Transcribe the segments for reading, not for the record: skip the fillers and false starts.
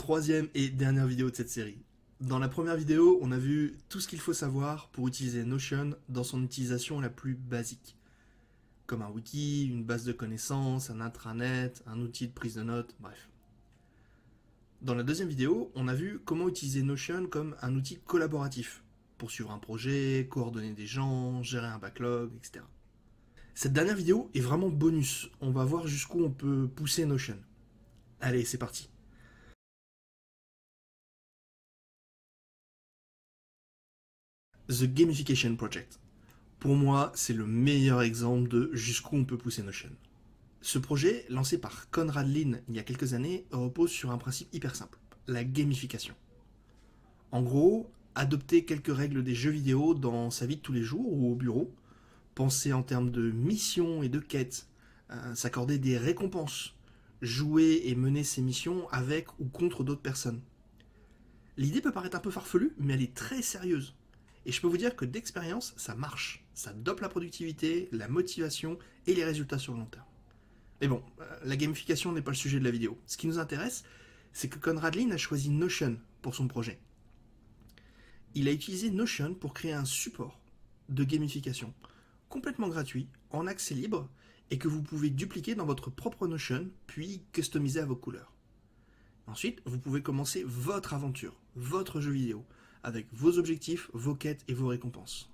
troisième et dernière vidéo de cette série. Dans la première vidéo, on a vu tout ce qu'il faut savoir pour utiliser Notion dans son utilisation la plus basique. Comme un wiki, une base de connaissances, un intranet, un outil de prise de notes, bref. Dans la deuxième vidéo, on a vu comment utiliser Notion comme un outil collaboratif pour suivre un projet, coordonner des gens, gérer un backlog, etc. Cette dernière vidéo est vraiment bonus. On va voir jusqu'où on peut pousser Notion. Allez, c'est parti. The Gamification Project. Pour moi, c'est le meilleur exemple de jusqu'où on peut pousser Notion. Ce projet, lancé par Conrad Lin il y a quelques années, repose sur un principe hyper simple, la gamification. En gros, adopter quelques règles des jeux vidéo dans sa vie de tous les jours ou au bureau, penser en termes de missions et de quêtes, s'accorder des récompenses, jouer et mener ses missions avec ou contre d'autres personnes. L'idée peut paraître un peu farfelue, mais elle est très sérieuse. Et je peux vous dire que d'expérience, ça marche. Ça dope la productivité, la motivation et les résultats sur le long terme. Mais bon, la gamification n'est pas le sujet de la vidéo. Ce qui nous intéresse, c'est que Conrad Lin a choisi Notion pour son projet. Il a utilisé Notion pour créer un support de gamification complètement gratuit, en accès libre, et que vous pouvez dupliquer dans votre propre Notion, puis customiser à vos couleurs. Ensuite, vous pouvez commencer votre aventure, votre jeu vidéo, avec vos objectifs, vos quêtes et vos récompenses.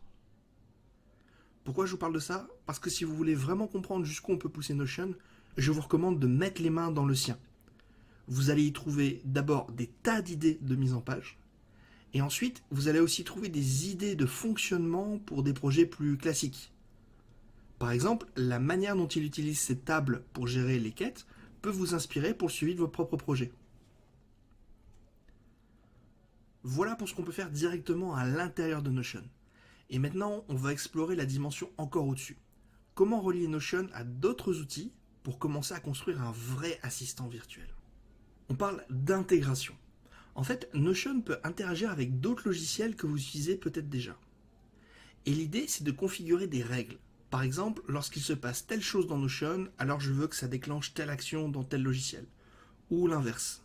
Pourquoi je vous parle de ça? Parce que si vous voulez vraiment comprendre jusqu'où on peut pousser Notion, je vous recommande de mettre les mains dans le sien. Vous allez y trouver d'abord des tas d'idées de mise en page, et ensuite, vous allez aussi trouver des idées de fonctionnement pour des projets plus classiques. Par exemple, la manière dont il utilise cette table pour gérer les quêtes peut vous inspirer pour le suivi de vos propres projets. Voilà pour ce qu'on peut faire directement à l'intérieur de Notion. Et maintenant, on va explorer la dimension encore au-dessus. Comment relier Notion à d'autres outils pour commencer à construire un vrai assistant virtuel? On parle d'intégration. En fait, Notion peut interagir avec d'autres logiciels que vous utilisez peut-être déjà. Et l'idée, c'est de configurer des règles. Par exemple, lorsqu'il se passe telle chose dans Notion, alors je veux que ça déclenche telle action dans tel logiciel. Ou l'inverse.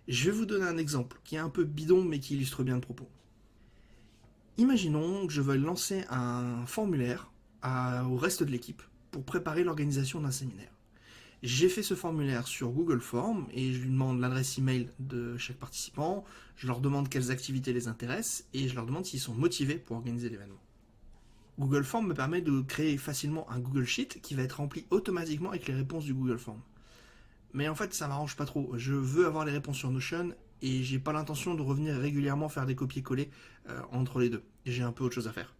Je vais vous donner un exemple qui est un peu bidon mais qui illustre bien le propos. Imaginons que je veuille lancer un formulaire au reste de l'équipe pour préparer l'organisation d'un séminaire. J'ai fait ce formulaire sur Google Forms et je lui demande l'adresse email de chaque participant, je leur demande quelles activités les intéressent et je leur demande s'ils sont motivés pour organiser l'événement. Google Forms me permet de créer facilement un Google Sheet qui va être rempli automatiquement avec les réponses du Google Forms. Mais en fait, ça m'arrange pas trop. Je veux avoir les réponses sur Notion et j'ai pas l'intention de revenir régulièrement faire des copier-coller entre les deux. J'ai un peu autre chose à faire.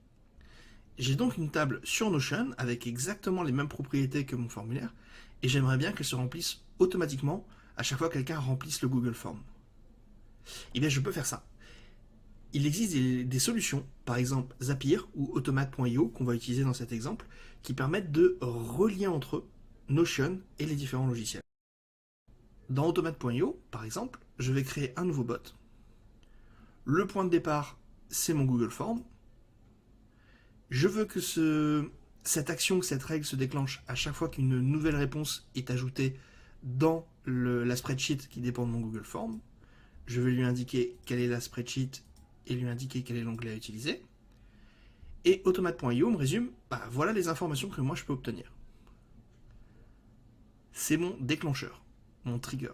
J'ai donc une table sur Notion avec exactement les mêmes propriétés que mon formulaire et j'aimerais bien qu'elle se remplisse automatiquement à chaque fois que quelqu'un remplisse le Google Form. Et bien, je peux faire ça. Il existe des solutions, par exemple Zapier ou Automate.io qu'on va utiliser dans cet exemple, qui permettent de relier entre eux Notion et les différents logiciels. Dans Automate.io, par exemple, je vais créer un nouveau bot. Le point de départ, c'est mon Google Form. Je veux que cette action, cette règle se déclenche à chaque fois qu'une nouvelle réponse est ajoutée dans la spreadsheet qui dépend de mon Google Form. Je vais lui indiquer quelle est la spreadsheet et lui indiquer quel est l'onglet à utiliser. Et Automate.io me résume, voilà les informations que moi je peux obtenir. C'est mon déclencheur, mon trigger.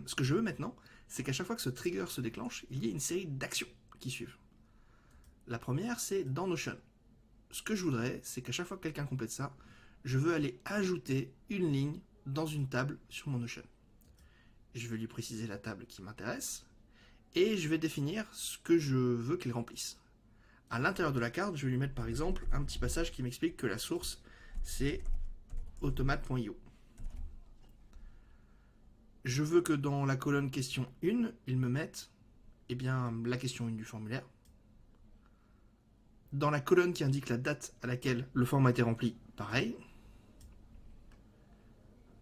Ce que je veux maintenant, c'est qu'à chaque fois que ce trigger se déclenche, il y ait une série d'actions qui suivent. La première, c'est dans Notion. Ce que je voudrais, c'est qu'à chaque fois que quelqu'un complète ça, je veux aller ajouter une ligne dans une table sur mon Notion. Je vais lui préciser la table qui m'intéresse et je vais définir ce que je veux qu'elle remplisse. À l'intérieur de la carte, je vais lui mettre par exemple un petit passage qui m'explique que la source, c'est automate.io. Je veux que dans la colonne question 1, il me mette la question 1 du formulaire. Dans la colonne qui indique la date à laquelle le form a été rempli, pareil.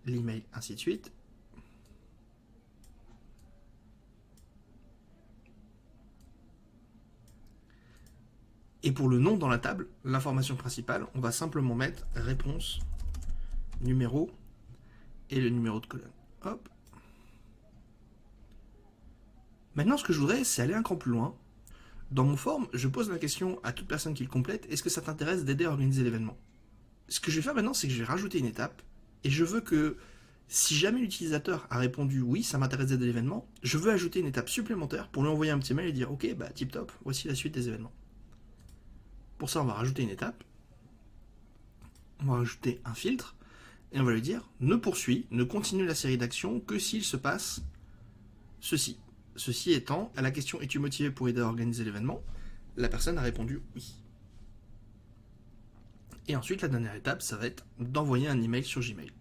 L'email, ainsi de suite. Et pour le nom dans la table, l'information principale, on va simplement mettre réponse, numéro et le numéro de colonne. Hop. Maintenant, ce que je voudrais, c'est aller un cran plus loin. Dans mon form, je pose la question à toute personne qui le complète, est-ce que ça t'intéresse d'aider à organiser l'événement? Ce que je vais faire maintenant, c'est que je vais rajouter une étape, et je veux que, si jamais l'utilisateur a répondu oui, ça m'intéresse d'aider à l'événement, je veux ajouter une étape supplémentaire pour lui envoyer un petit mail et dire ok, bah tip top, voici la suite des événements. Pour ça, on va rajouter une étape, on va rajouter un filtre, et on va lui dire ne poursuit, ne continue la série d'actions que s'il se passe ceci. Ceci étant, à la question es-tu motivé pour aider à organiser l'événement, la personne a répondu oui. Et ensuite, la dernière étape, ça va être d'envoyer un email sur Gmail.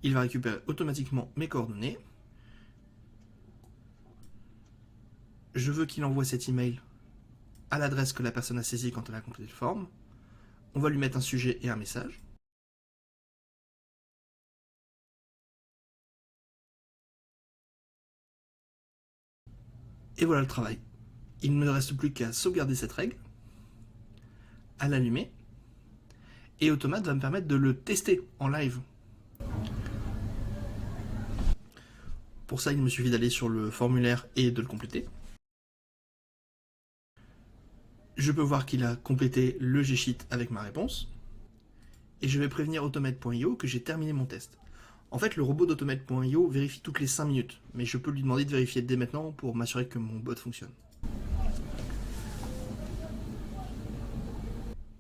Il va récupérer automatiquement mes coordonnées. Je veux qu'il envoie cet email à l'adresse que la personne a saisie quand elle a complété le form. On va lui mettre un sujet et un message. Et voilà le travail. Il ne me reste plus qu'à sauvegarder cette règle, à l'allumer, et Automate va me permettre de le tester en live. Pour ça, il me suffit d'aller sur le formulaire et de le compléter. Je peux voir qu'il a complété le G-Sheet avec ma réponse. Et je vais prévenir Automate.io que j'ai terminé mon test. En fait, le robot d'Automate.io vérifie toutes les 5 minutes, mais je peux lui demander de vérifier dès maintenant pour m'assurer que mon bot fonctionne.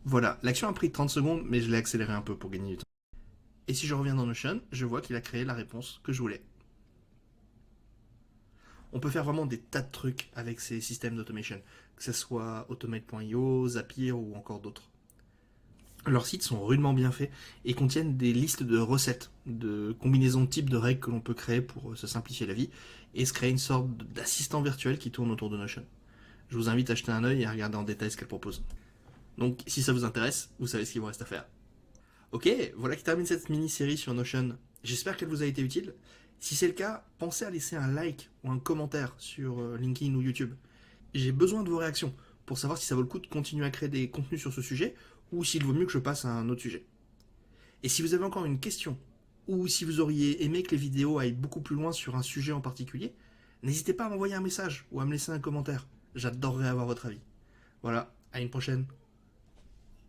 Voilà, l'action a pris 30 secondes, mais je l'ai accéléré un peu pour gagner du temps. Et si je reviens dans Notion, je vois qu'il a créé la réponse que je voulais. On peut faire vraiment des tas de trucs avec ces systèmes d'automation, que ce soit Automate.io, Zapier ou encore d'autres. Leurs sites sont rudement bien faits et contiennent des listes de recettes, de combinaisons de types de règles que l'on peut créer pour se simplifier la vie et se créer une sorte d'assistant virtuel qui tourne autour de Notion. Je vous invite à jeter un œil et à regarder en détail ce qu'elle propose. Donc si ça vous intéresse, vous savez ce qu'il vous reste à faire. Ok, voilà qui termine cette mini-série sur Notion. J'espère qu'elle vous a été utile. Si c'est le cas, pensez à laisser un like ou un commentaire sur LinkedIn ou YouTube. J'ai besoin de vos réactions pour savoir si ça vaut le coup de continuer à créer des contenus sur ce sujet ou s'il vaut mieux que je passe à un autre sujet. Et si vous avez encore une question ou si vous auriez aimé que les vidéos aillent beaucoup plus loin sur un sujet en particulier, n'hésitez pas à m'envoyer un message ou à me laisser un commentaire. J'adorerais avoir votre avis. Voilà, à une prochaine.